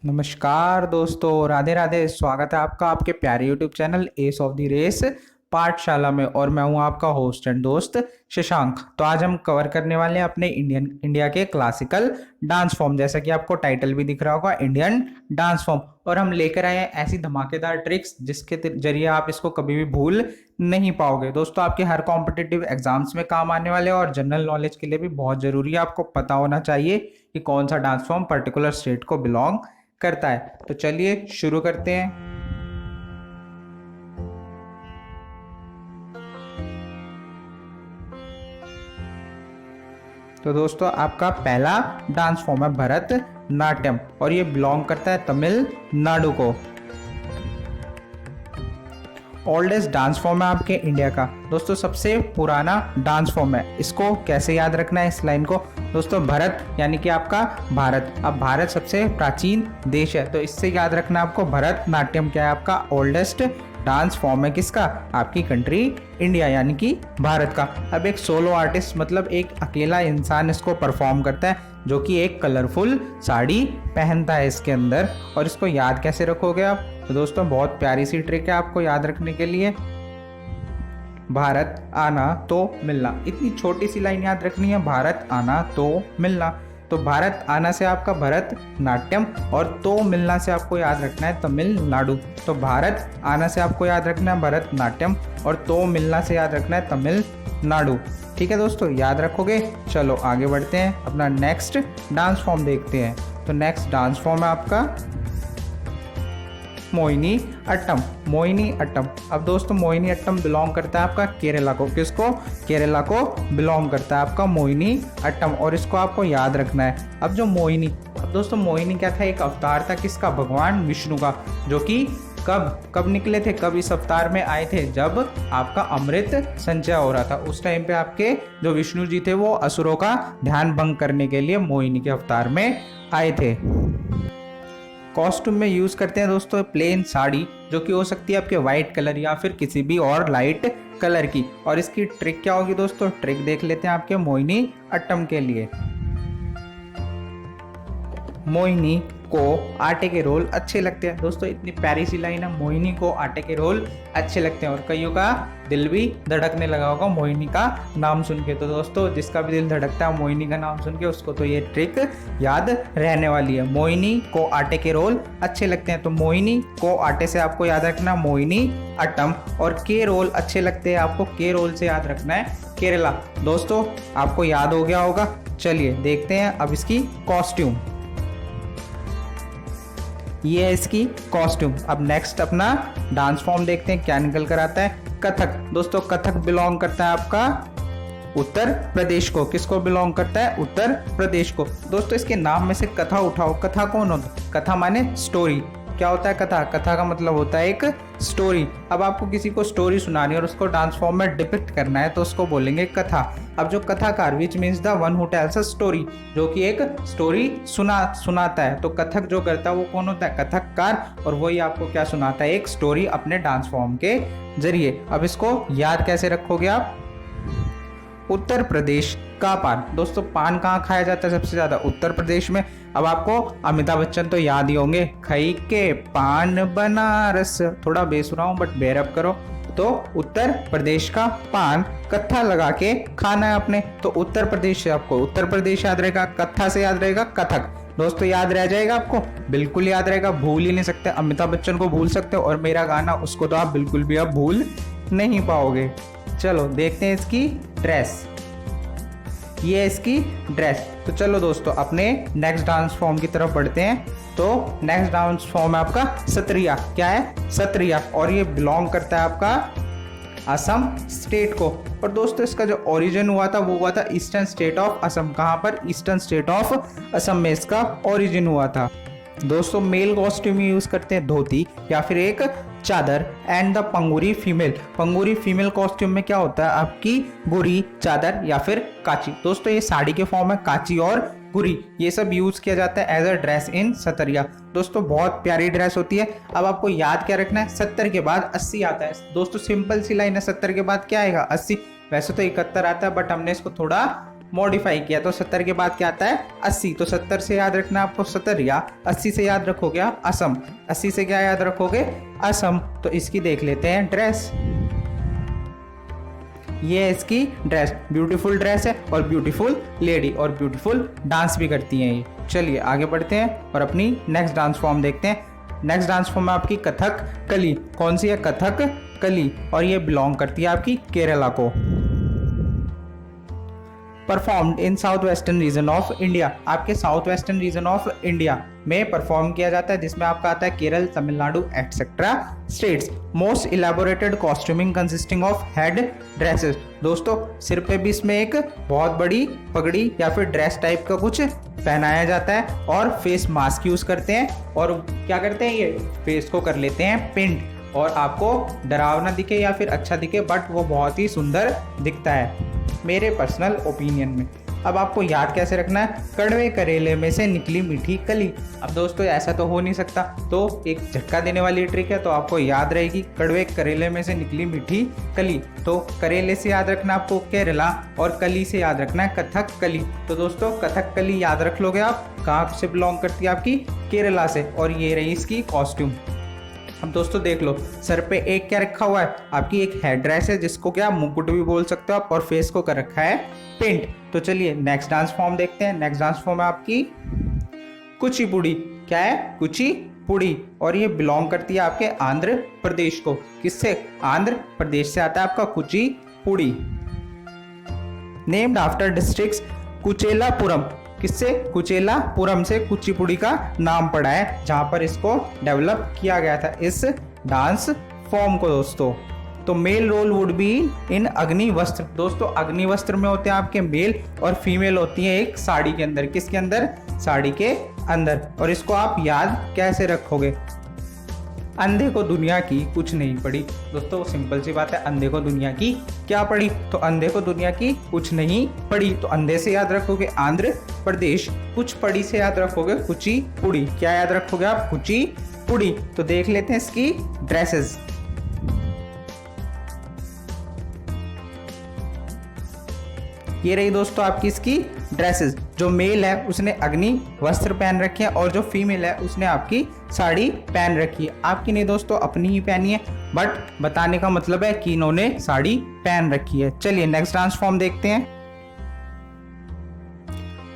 नमस्कार दोस्तों, राधे राधे। स्वागत है आपका आपके प्यारे YouTube channel Ace of the Race Pathshala में। और मैं हूं आपका होस्ट एंड दोस्त शशांक। तो आज हम कवर करने वाले हैं अपने इंडिया के क्लासिकल डांस फॉर्म। जैसा कि आपको टाइटल भी दिख रहा होगा, इंडियन डांस फॉर्म। और हम लेकर आए हैं ऐसी धमाकेदार ट्रिक्स जिसके जरिए आप इसको कभी भी भूल नहीं पाओगे। दोस्तों, आपके हर कॉम्पिटिटिव एग्जाम्स में काम आने वाले और जनरल नॉलेज के लिए भी बहुत जरूरी है। आपको पता होना चाहिए कि कौन सा डांस फॉर्म पर्टिकुलर स्टेट को बिलोंग करता है। तो चलिए शुरू करते हैं। तो दोस्तों, आपका पहला डांस फॉर्म है भरतनाट्यम और ये बिलोंग करता है तमिलनाडु को। ओल्डेस्ट डांस फॉर्म है आपके इंडिया का। दोस्तों, सबसे पुराना डांस फॉर्म है। इसको कैसे याद रखना है इस लाइन को? दोस्तों, भरत यानी कि आपका भारत। अब भारत सबसे प्राचीन देश है, तो इससे याद रखना आपको भरतनाट्यम क्या है, आपका ओल्डेस्ट डांस फॉर्म है। किसका? आपकी कंट्री इंडिया यानी कि भारत का। अब एक सोलो आर्टिस्ट मतलब एक अकेला इंसान इसको परफॉर्म करता है, जो कि एक कलरफुल साड़ी पहनता है इसके अंदर। और इसको याद कैसे रखोगे आप? तो दोस्तों, बहुत प्यारी सी ट्रिक है आपको याद रखने के लिए। भारत आना तो मिलना, इतनी छोटी सी लाइन याद रखनी है, भारत आना तो मिलना। तो भारत आना से आपका भरतनाट्यम और तो मिलना से आपको याद रखना है तमिलनाडु। तो भारत आना से आपको याद रखना है भरतनाट्यम और तो मिलना से याद रखना है तमिलनाडु। ठीक है दोस्तों, याद रखोगे। चलो आगे बढ़ते हैं, अपना नेक्स्ट डांस फॉर्म देखते हैं। तो नेक्स्ट डांस फॉर्म है आपका मोहिनी अट्टम। मोहिनी अट्टम। अब दोस्तों, मोहिनी अट्टम बिलोंग करता है आपका केरला को। किसको? केरला को बिलोंग करता है आपका मोहिनी अट्टम और इसको आपको याद रखना है। अब दोस्तों, मोहिनी क्या था? एक अवतार था। किसका? भगवान विष्णु का, जो कि कब निकले थे, कब इस अवतार में आए थे? जब आपका अमृत संचय हो रहा था, उस टाइम पे आपके जो विष्णु जी थे वो असुरों का ध्यान भंग करने के लिए मोहिनी के अवतार में आए थे। कॉस्ट्यूम में यूज करते हैं दोस्तों प्लेन साड़ी, जो कि हो सकती है आपके व्हाइट कलर या फिर किसी भी और लाइट कलर की। और इसकी ट्रिक क्या होगी दोस्तों? ट्रिक देख लेते हैं आपके मोहिनी अट्टम के लिए। मोहिनी को आटे के रोल अच्छे लगते हैं। दोस्तों, इतनी प्यारी सी लाइन है, मोहिनी को आटे के रोल अच्छे लगते हैं। और कईयों का दिल भी धड़कने लगा होगा मोहिनी का नाम सुन के। तो दोस्तों, जिसका भी दिल धड़कता है मोहिनी का नाम सुन के, उसको तो ये ट्रिक याद रहने वाली है। मोहिनी को आटे के रोल अच्छे लगते हैं। तो मोहिनी को आटे से आपको याद रखना मोहिनी अट्टम और के रोल अच्छे लगते हैं आपको के रोल से याद रखना है केरला। दोस्तों, आपको याद हो गया होगा। चलिए देखते हैं अब इसकी कॉस्ट्यूम। ये है इसकी कॉस्ट्यूम। अब नेक्स्ट अपना डांस फॉर्म देखते हैं क्या निकल कर आता है। कथक। दोस्तों, कथक बिलोंग करता है आपका उत्तर प्रदेश को। किसको बिलोंग करता है? उत्तर प्रदेश को। दोस्तों, इसके नाम में से कथा उठाओ। कथा कौन होता है? कथा माने स्टोरी। क्या होता है कथा? कथा का मतलब होता है एक स्टोरी। अब आपको किसी को स्टोरी सुनानी है और उसको डांस फॉर्म में डिपिक्ट करना है, तो उसको बोलेंगे कथा। अब जो कथाकार which means the one who tells a story, जो कि एक स्टोरी सुनाता है। तो कथक जो करता है वो कौन होता है? कथककार। और वही आपको क्या सुनाता है? एक स्टोरी अपने डांस फॉर्म के जरिए। अब इसको याद कैसे रखोगे आप? उत्तर प्रदेश का पान। दोस्तों, पान कहाँ खाया जाता है सबसे ज्यादा? उत्तर प्रदेश में। अब आपको अमिताभ बच्चन तो याद ही होंगे, खई के पान बनारस। थोड़ा बेसुरा हूं बट बेरअप करो। तो उत्तर प्रदेश का पान कत्था लगा के खाना है अपने। तो उत्तर प्रदेश से आपको उत्तर प्रदेश याद रहेगा, कत्था से याद रहेगा कथक। दोस्तों, याद रह जाएगा आपको? बिल्कुल याद रहेगा, भूल ही नहीं सकते। अमिताभ बच्चन को भूल सकते हो और मेरा गाना उसको तो आप बिल्कुल भी आप भूल नहीं पाओगे। चलो देखते हैं इसकी ड्रेस। ये है इसकी ड्रेस। तो चलो दोस्तों, अपने नेक्स्ट डांस फॉर्म की तरफ बढ़ते हैं। तो नेक्स्ट डांस फॉर्म है आपका सत्रिया। क्या है? सत्रिया। और ये बिलोंग करता है आपका असम स्टेट को। और दोस्तों, इसका जो ओरिजिन हुआ था वो हुआ था ईस्टर्न स्टेट ऑफ असम। कहाँ पर? ईस्टर्न स्टेट ऑफ असम में इसका ओरिजिन हुआ था। दोस्तों, मेल कॉस्ट्यूम यूज करते हैं धोती या फिर एक चादर एंड द पंगुरी फीमेल। पंगुरी फीमेल कॉस्ट्यूम में क्या होता है? आपकी गुरी, चादर या फिर काची। दोस्तों, ये साड़ी के फॉर्म है, काची और गुरी। ये सब यूज किया जाता है एज अ ड्रेस इन सतरिया। दोस्तों, बहुत प्यारी ड्रेस होती है। अब आपको याद क्या रखना है? 70 के बाद 80 आता है। दोस्तों, सिंपल सी लाइन है, 70 के बाद क्या आएगा? 80। वैसे तो 71 आता है बट हमने इसको थोड़ा मॉडिफाई किया तो 70 के बाद क्या आता है 80। तो 70 से याद रखना आपको 70 या 80 से याद रखोगे आप असम। 80 से क्या याद रखोगे असम। तो इसकी देख लेते हैं ड्रेस। ये है इसकी ड्रेस, ब्यूटीफुल ड्रेस है और ब्यूटीफुल लेडी और ब्यूटीफुल डांस भी करती हैं ये। चलिए आगे बढ़ते हैं और अपनी नेक्स्ट डांस फॉर्म देखते हैं। नेक्स्ट डांस फॉर्म है आपकी कथक कली। कौन सी है कथक कली और ये बिलोंग करती है आपकी केरला को। Performed in south western region of India. आपके south western region of India में परफॉर्म किया जाता है जिसमें आपका आता है Kerala, Tamil Nadu etcetera states. Most elaborated costuming consisting of head dresses. दोस्तों सिर पे भी इसमें एक बहुत बड़ी पगड़ी या फिर ड्रेस टाइप का कुछ पहनाया जाता है और फेस मास्क यूज करते हैं और क्या करते हैं ये फेस को कर लेते हैं पेंट और आपको डरावना दिखे या फिर अच्छा दिखे बट वो बहुत ही सुंदर दिखता है मेरे पर्सनल ओपिनियन में। अब आपको याद कैसे रखना है, कड़वे करेले में से निकली मीठी कली। अब दोस्तों ऐसा तो हो नहीं सकता तो एक झटका देने वाली ट्रिक है तो आपको याद रहेगी कड़वे करेले में से निकली मीठी कली। तो करेले से याद रखना आपको केरला और कली से याद रखना है कथक कली। तो दोस्तों कथक कली याद रख लोगे आप, कहाँ से बिलोंग करती है आपकी केरला से। और ये रही इसकी कॉस्ट्यूम। अब दोस्तों देख लो सर पे एक क्या रखा हुआ है आपकी एक हेड ड्रेस है जिसको क्या मुकुट भी बोल सकते हो आप और फेस को कर रखा है पेंट। तो चलिए नेक्स्ट डांस फॉर्म देखते हैं। नेक्स्ट डांस फॉर्म है आपकी कुचिपुड़ी। क्या है कुचिपुड़ी और ये बिलोंग करती है आपके आंध्र प्रदेश को। किससे, आंध्र प्रदेश से आता है आपका Kuchipudi. Named after district Kuchelapuram. किससे, कुचेलापुरम से कुचिपुड़ी का नाम पड़ा है जहां पर इसको डेवलप किया गया था इस डांस फॉर्म को दोस्तों। तो male role would be in अग्नि वस्त्र। दोस्तों अग्नि वस्त्र में होते हैं आपके मेल और फीमेल होती है एक साड़ी के अंदर। किसके अंदर, साड़ी के अंदर। और इसको आप याद कैसे रखोगे, अंधे को दुनिया की कुछ नहीं पड़ी। दोस्तों सिंपल सी बात है, अंधे को दुनिया की क्या पड़ी, तो अंधे को दुनिया की कुछ नहीं पड़ी। तो अंधे से याद रखोगे आंध्र प्रदेश, कुछ पड़ी से याद रखोगे कुचिपुड़ी। क्या याद रखोगे आप, कुचिपुड़ी। तो देख लेते हैं इसकी ड्रेसेस। ये रही दोस्तों आपकी इसकी ड्रेसेस। जो मेल है उसने अग्नि वस्त्र पहन रखे हैं और जो फीमेल है उसने आपकी साड़ी पहन रखी है। आपकी नहीं दोस्तों, अपनी ही पहनी है बट बताने का मतलब है कि इन्होंने साड़ी पहन रखी है। चलिए नेक्स्ट डांस फॉर्म देखते हैं।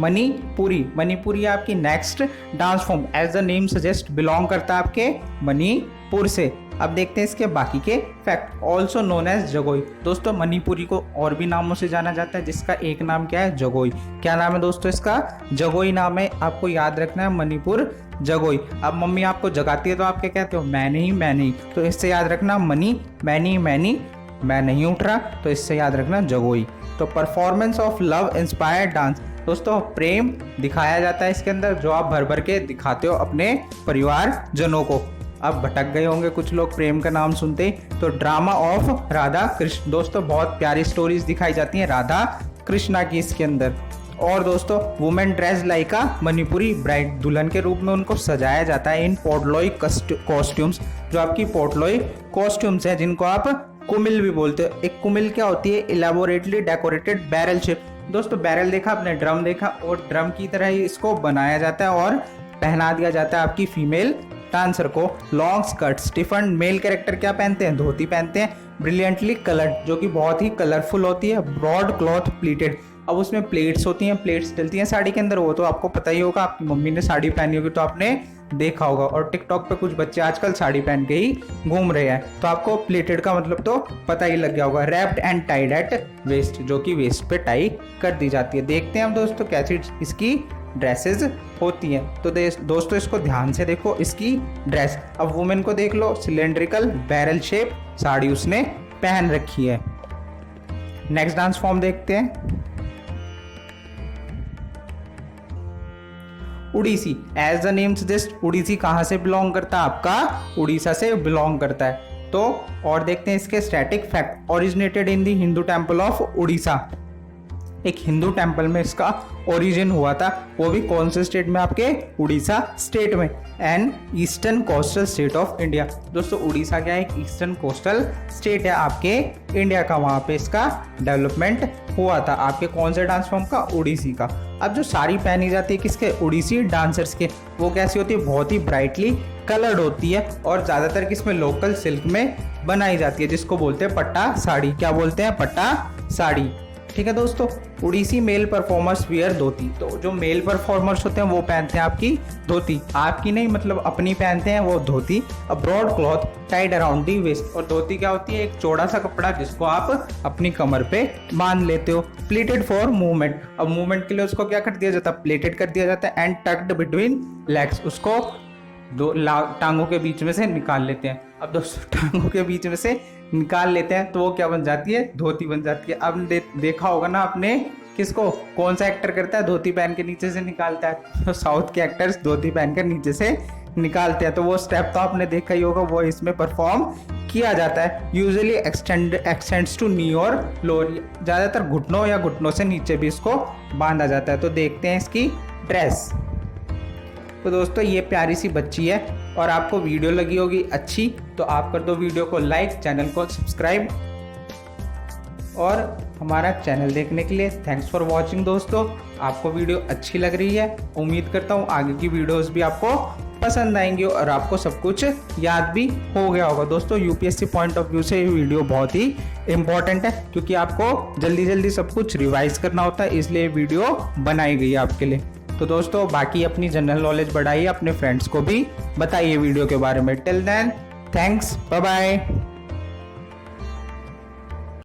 मणिपुरी। मणिपुरी आपकी next dance form as the name suggest belong करता है आपके मणिपुर से। अब देखते हैं इसके बाकी के fact. Also known as Jagoi. दोस्तों मणिपुरी को और भी नामों से जाना जाता है जिसका एक नाम क्या है, जगोई। क्या नाम है दोस्तों इसका, जगोई नाम है। आपको याद रखना है मणिपुर जगोई। अब मम्मी आपको जगाती है तो आप क्या कहते हो, मैं नहीं मैं नहीं। तो इससे याद रखना मनी मैनी मैनी, मैं नहीं उठ रहा, तो इससे याद रखना जगोई। तो performance of love inspired dance. दोस्तों प्रेम दिखाया जाता है इसके अंदर जो आप भर भर के दिखाते हो अपने परिवार जनों को। अब भटक गए होंगे कुछ लोग प्रेम का नाम सुनते ही। तो ड्रामा ऑफ राधा कृष्ण। दोस्तों बहुत प्यारी स्टोरीज दिखाई जाती हैं राधा कृष्णा की इसके अंदर। और दोस्तों वुमेन ड्रेस लाइक अ मणिपुरी ब्राइड। दुल्हन के रूप में उनको सजाया जाता है इन पोटलोई कॉस्ट्यूम्स। जो आपकी पोटलोई कॉस्ट्यूम्स हैं जिनको आप कुमिल भी बोलते हो। एक कुमिल क्या होती है, इलेबोरेटली डेकोरेटेड बैरल शेप। दोस्तों बैरल देखा आपने, ड्रम देखा, और ड्रम की तरह ही इसको बनाया जाता है और पहना दिया जाता है आपकी फीमेल डांसर को। Long skirt Stephen. Male character क्या पहनते हैं, धोती पहनते हैं। ब्रिलियंटली कलर्ड जो कि बहुत ही कलरफुल होती है। Broad cloth pleated. अब उसमें प्लेट्स होती हैं, प्लेट्स डलती हैं साड़ी के अंदर, वो तो आपको पता ही होगा। आपकी मम्मी ने साड़ी पहनी होगी तो आपने देखा होगा। और टिकटॉक पे कुछ बच्चे आजकल साड़ी पहन के ही घूम रहे हैं तो आपको प्लेटेड का मतलब तो पता ही लग गया होगा। Wrapped and tied at waist, जो कि वेस्ट पे टाई कर दी जाती है। देखते हैं हम दोस्तों कैसी इसकी ड्रेसेस होती हैं। तो दोस्तों इसको ध्यान से देखो इसकी ड्रेस। अब वुमेन को देख लो, सिलेंड्रिकल बैरल शेप साड़ी उसने पहन रखी है। नेक्स्ट डांस फॉर्म देखते हैं। Odissi. As the name suggest Odissi कहाँ से बिलोंग करता है, आपका उड़ीसा से बिलोंग करता है। तो और देखते हैं इसके static fact. Originated in the Hindu temple of Orissa. एक हिंदू टेम्पल में इसका ओरिजिन हुआ था, वो भी कौन से स्टेट में, आपके उड़ीसा स्टेट में, and eastern coastal state of India. दोस्तों उड़ीसा क्या है, एक ईस्टर्न कोस्टल स्टेट है आपके इंडिया का, वहाँ पे इसका डेवलपमेंट हुआ था आपके कौन से डांस फॉर्म का, उड़ीसी का। अब जो साड़ी पहनी जाती है किसके, उड़ीसी डांसर्स के, वो कैसी होती है, बहुत ही ब्राइटली कलर्ड होती है और ज़्यादातर किसमें, लोकल सिल्क में बनाई जाती है, जिसको बोलते हैं पट्टा साड़ी। क्या बोलते हैं, पट्टा साड़ी। ठीक है दोस्तों, उड़ीसी मेल परफॉर्मर्स वियर धोती। तो जो मेल परफॉर्मर्स होते हैं वो पहनते हैं आपकी धोती, आपकी नहीं मतलब अपनी पहनते हैं वो dhoti. A broad cloth tied around the waist. और धोती क्या होती है, एक चौड़ा सा कपड़ा जिसको आप अपनी कमर पे बांध लेते हो। Plated for movement. अब मूवमेंट के लिए उसको क्या कर दिया जाता है, प्लेटेड कर दिया जाता है। एंड टक्ड बिटवीन लेग्स, उसको दो टांगों के बीच में से निकाल लेते हैं। अब दोस्तों टांगों के बीच में से निकाल लेते हैं तो वो क्या बन जाती है, धोती बन जाती है। अब देखा होगा ना आपने, किसको, कौन सा एक्टर करता है, धोती पहन के नीचे से निकालता है, तो साउथ के एक्टर्स धोती पहन कर नीचे से निकालते हैं। तो वो स्टेप तो आपने देखा ही होगा, वो इसमें परफॉर्म किया जाता है। यूजुअली एक्सटेंड्स टू नी और लोअर, ज़्यादातर घुटनों या घुटनों से नीचे भी इसको बांधा जाता है। तो देखते हैं इसकी ड्रेस। तो दोस्तों ये प्यारी सी बच्ची है और आपको वीडियो लगी होगी अच्छी तो आप कर दो वीडियो को लाइक, चैनल को सब्सक्राइब, और हमारा चैनल देखने के लिए थैंक्स फॉर वॉचिंग। दोस्तों आपको वीडियो अच्छी लग रही है, उम्मीद करता हूँ आगे की वीडियोस भी आपको पसंद आएंगी और आपको सब कुछ याद भी हो गया होगा। दोस्तों यूपीएससी पॉइंट ऑफ व्यू से ये वीडियो बहुत ही इंपॉर्टेंट है, क्योंकि आपको जल्दी जल्दी सब कुछ रिवाइज करना होता है, इसलिए वीडियो बनाई गई है आपके लिए। तो दोस्तों बाकी अपनी जनरल नॉलेज बढ़ाइए, अपने फ्रेंड्स को भी बताइए वीडियो के बारे में। Till then thanks, bye bye.